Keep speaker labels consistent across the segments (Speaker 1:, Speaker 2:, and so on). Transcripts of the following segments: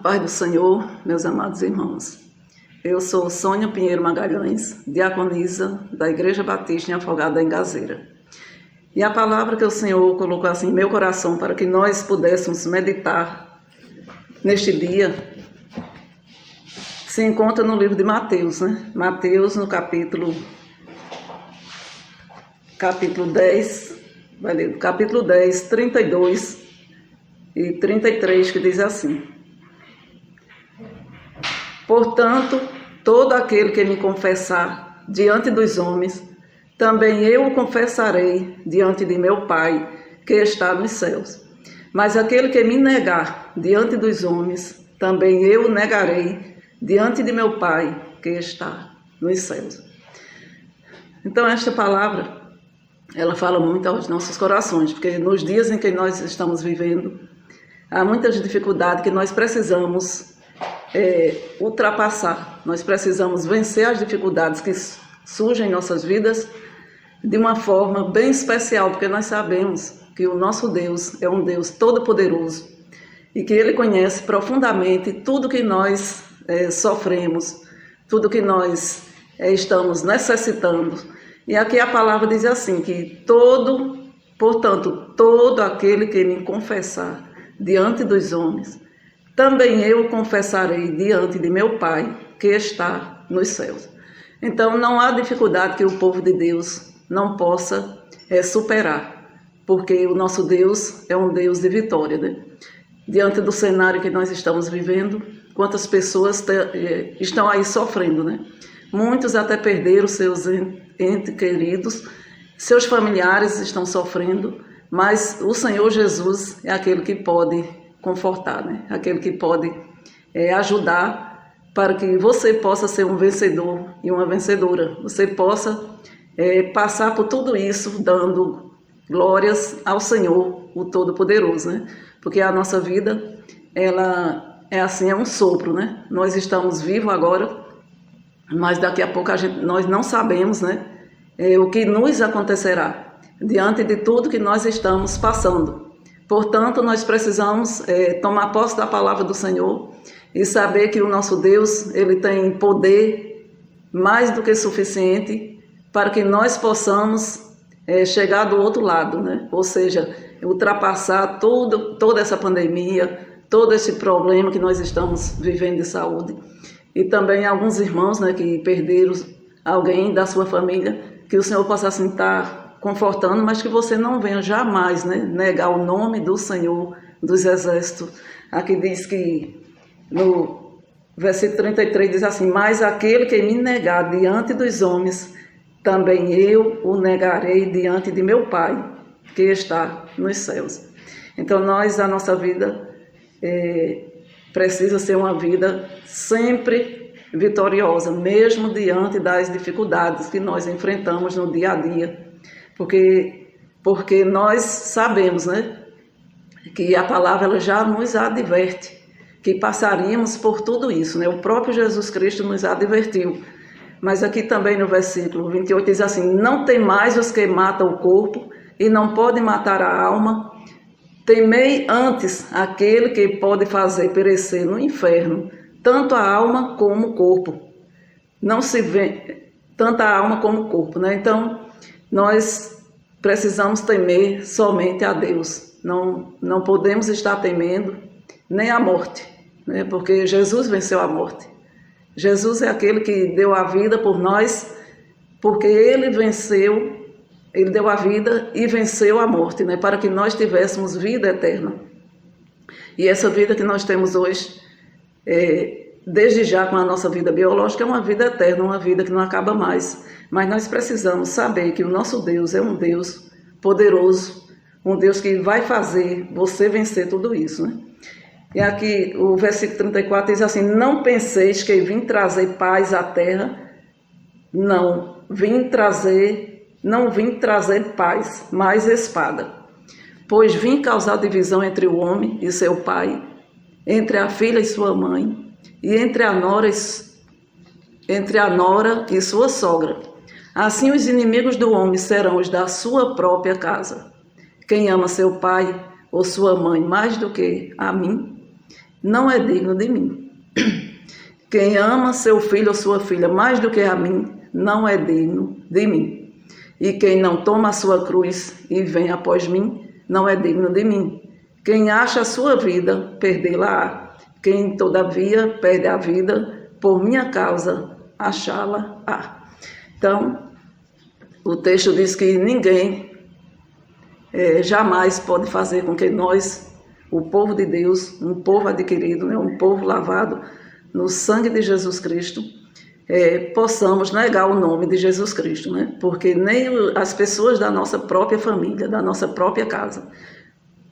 Speaker 1: paz do Senhor, meus amados irmãos. Eu sou Sônia Pinheiro Magalhães, diaconisa da Igreja Batista em Afogado da Engazeira. E a palavra que o Senhor colocou assim em meu coração para que nós pudéssemos meditar neste dia se encontra no livro de Mateus, Mateus, no capítulo 10, vai ler, capítulo 10, 32 e 33, que diz assim: Portanto, todo aquele que me confessar diante dos homens, também eu o confessarei diante de meu Pai, que está nos céus. Mas aquele que me negar diante dos homens, também eu o negarei diante de meu Pai, que está nos céus. Então, esta palavra, ela fala muito aos nossos corações, porque nos dias em que nós estamos vivendo, há muitas dificuldades que nós precisamos ultrapassar. Nós precisamos vencer as dificuldades que surgem em nossas vidas de uma forma bem especial, porque nós sabemos que o nosso Deus é um Deus todo-poderoso e que Ele conhece profundamente tudo que nós sofremos, tudo que nós estamos necessitando. E aqui a palavra diz assim, que portanto, todo aquele que me confessar diante dos homens, também eu confessarei diante de meu Pai, que está nos céus. Então, não há dificuldade que o povo de Deus não possa superar, porque o nosso Deus é um Deus de vitória, Diante do cenário que nós estamos vivendo, quantas pessoas estão aí sofrendo, Muitos até perderam seus entes queridos, seus familiares estão sofrendo, mas o Senhor Jesus é aquele que pode confortar, aquele que pode ajudar para que você possa ser um vencedor e uma vencedora. Você possa passar por tudo isso dando glórias ao Senhor, o Todo-Poderoso, Porque a nossa vida, ela é um sopro, Nós estamos vivos agora, mas daqui a pouco nós não sabemos, o que nos acontecerá diante de tudo que nós estamos passando. Portanto, nós precisamos tomar posse da palavra do Senhor e saber que o nosso Deus, Ele tem poder mais do que suficiente para que nós possamos chegar do outro lado, Ou seja, ultrapassar toda essa pandemia, todo esse problema que nós estamos vivendo de saúde. E também alguns irmãos, que perderam alguém da sua família, que o Senhor possa assim estar confortando, mas que você não venha jamais negar o nome do Senhor dos Exércitos. Aqui diz que no versículo 33 diz assim: Mas aquele que me negar diante dos homens, também eu o negarei diante de meu Pai, que está nos céus. Então a nossa vida precisa ser uma vida sempre vitoriosa, mesmo diante das dificuldades que nós enfrentamos no dia a dia. Porque nós sabemos, que a palavra ela já nos adverte que passaríamos por tudo isso, O próprio Jesus Cristo nos advertiu. Mas aqui também no versículo 28 diz assim: Não temais os que matam o corpo e não podem matar a alma. Temei antes aquele que pode fazer perecer no inferno tanto a alma como o corpo. Não se vê tanto a alma como o corpo, Então, nós precisamos temer somente a Deus. Não podemos estar temendo nem a morte, Porque Jesus venceu a morte. Jesus é aquele que deu a vida por nós, porque Ele deu a vida e venceu a morte, Para que nós tivéssemos vida eterna. E essa vida que nós temos hoje, desde já com a nossa vida biológica, é uma vida eterna, uma vida que não acaba mais. Mas nós precisamos saber que o nosso Deus é um Deus poderoso, um Deus que vai fazer você vencer tudo isso, E aqui o versículo 34 diz assim: Não penseis que vim trazer paz à terra. Não vim trazer paz, mas espada. Pois vim causar divisão entre o homem e seu pai, entre a filha e sua mãe, e entre a nora e sua sogra. Assim os inimigos do homem serão os da sua própria casa. Quem ama seu pai ou sua mãe mais do que a mim, não é digno de mim. Quem ama seu filho ou sua filha mais do que a mim, não é digno de mim. E quem não toma a sua cruz e vem após mim, não é digno de mim. Quem acha a sua vida, perdê-la-á. Quem, todavia, perde a vida, por minha causa, achá-la-á. Então, o texto diz que ninguém jamais pode fazer com que nós, o povo de Deus, um povo adquirido, né, um povo lavado no sangue de Jesus Cristo, possamos negar o nome de Jesus Cristo, né? Porque nem as pessoas da nossa própria família, da nossa própria casa,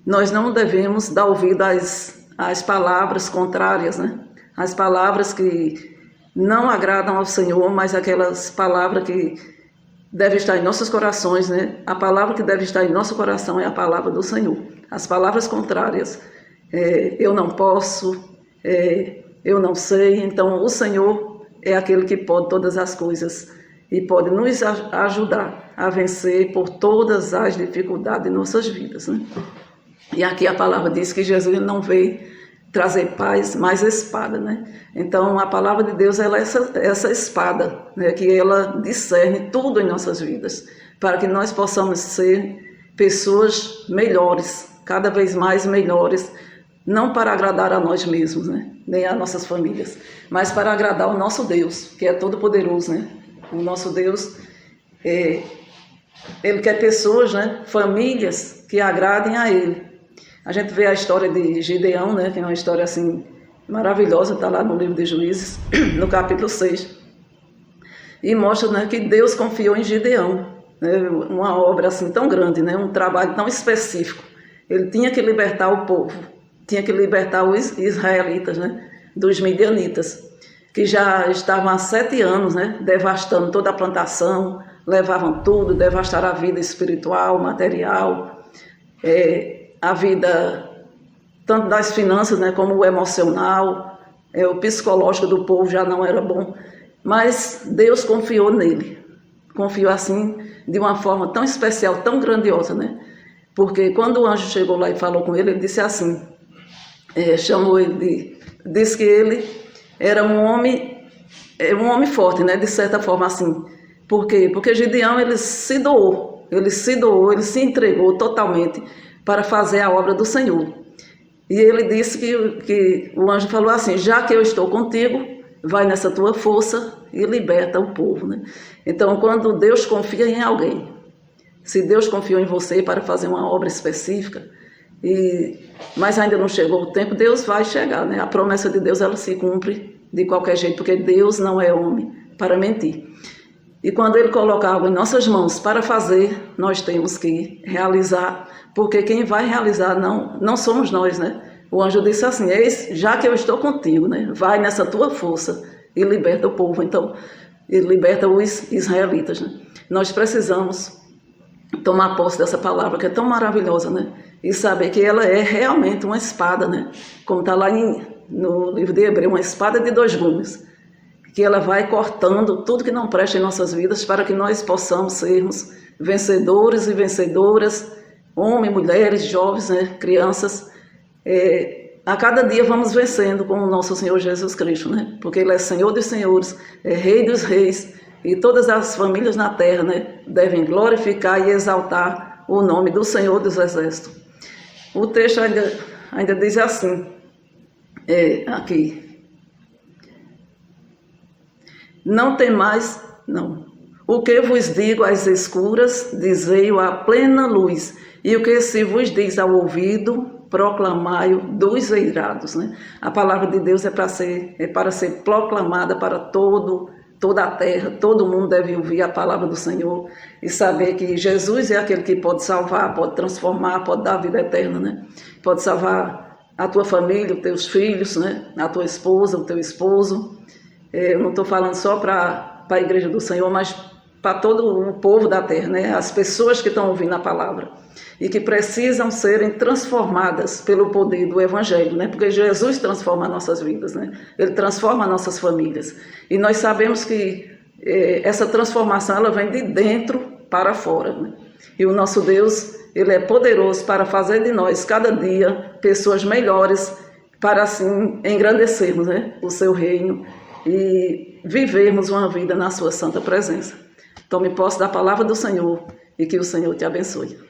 Speaker 1: nós não devemos dar ouvido às palavras contrárias, né? As palavras que não agradam ao Senhor, mas aquelas palavras que devem estar em nossos corações, né? A palavra que deve estar em nosso coração é a palavra do Senhor. As palavras contrárias, eu não posso, eu não sei. Então, o Senhor é aquele que pode todas as coisas e pode nos ajudar a vencer por todas as dificuldades de nossas vidas, né? E aqui a palavra diz que Jesus não veio trazer paz, mas espada, né? Então, a palavra de Deus, ela é essa espada, né? Que ela discerne tudo em nossas vidas, para que nós possamos ser pessoas melhores, cada vez mais melhores, não para agradar a nós mesmos, né? Nem a nossas famílias, mas para agradar o nosso Deus, que é todo-poderoso, né? O nosso Deus, Ele quer pessoas, né? Famílias que agradem a Ele. A gente vê a história de Gideão, né? Que é uma história assim maravilhosa, está lá no livro de Juízes, no capítulo 6. E mostra, né, que Deus confiou em Gideão, né? Uma obra assim tão grande, né? Um trabalho tão específico. Ele tinha que libertar o povo, tinha que libertar os israelitas, né, dos midianitas, que já estavam há 7 anos, né, devastando toda a plantação, levavam tudo, devastaram a vida espiritual, material, a vida tanto das finanças, né, como o emocional, o psicológico do povo já não era bom, mas Deus confiou nele, confiou assim de uma forma tão especial, tão grandiosa, né, porque quando o anjo chegou lá e falou com ele, ele disse assim, chamou ele, disse que ele era um homem forte, né, de certa forma assim. Por quê? Porque Gideão, ele se doou, ele se entregou totalmente para fazer a obra do Senhor. E ele disse que o anjo falou assim, já que eu estou contigo, vai nessa tua força e liberta o povo, né? Então, quando Deus confia em alguém, se Deus confiou em você para fazer uma obra específica, mas ainda não chegou o tempo, Deus vai chegar, né? A promessa de Deus, ela se cumpre de qualquer jeito, porque Deus não é homem para mentir. E quando Ele coloca algo em nossas mãos para fazer, nós temos que realizar, porque quem vai realizar não somos nós, né? O anjo disse assim, eis, já que eu estou contigo, né? Vai nessa tua força e liberta o povo. Então, ele liberta os israelitas, né? Nós precisamos tomar posse dessa palavra, que é tão maravilhosa, né? E saber que ela é realmente uma espada, né? Como está lá no livro de Hebreu, uma espada de 2 gumes, que ela vai cortando tudo que não presta em nossas vidas para que nós possamos sermos vencedores e vencedoras, homens, mulheres, jovens, né? Crianças. A cada dia vamos vencendo com o nosso Senhor Jesus Cristo, né? Porque Ele é Senhor dos senhores, é Rei dos reis, e todas as famílias na terra, né, devem glorificar e exaltar o nome do Senhor dos exércitos. O texto ainda diz assim, aqui, não tem mais, não. O que vos digo às escuras, dizei-o à plena luz, e o que se vos diz ao ouvido, proclamai-o dos eirados, né? A palavra de Deus é para ser proclamada para toda a terra, todo mundo deve ouvir a palavra do Senhor e saber que Jesus é aquele que pode salvar, pode transformar, pode dar a vida eterna, né? Pode salvar a tua família, os teus filhos, né? A tua esposa, o teu esposo. Eu não estou falando só para a igreja do Senhor, mas para todo o povo da terra, né? As pessoas que estão ouvindo a palavra e que precisam serem transformadas pelo poder do Evangelho, né? Porque Jesus transforma nossas vidas, né? Ele transforma nossas famílias. E nós sabemos que essa transformação, ela vem de dentro para fora, né? E o nosso Deus, Ele é poderoso para fazer de nós, cada dia, pessoas melhores, para assim engrandecermos, né, o seu reino e vivermos uma vida na sua santa presença. Tome posse da palavra do Senhor e que o Senhor te abençoe.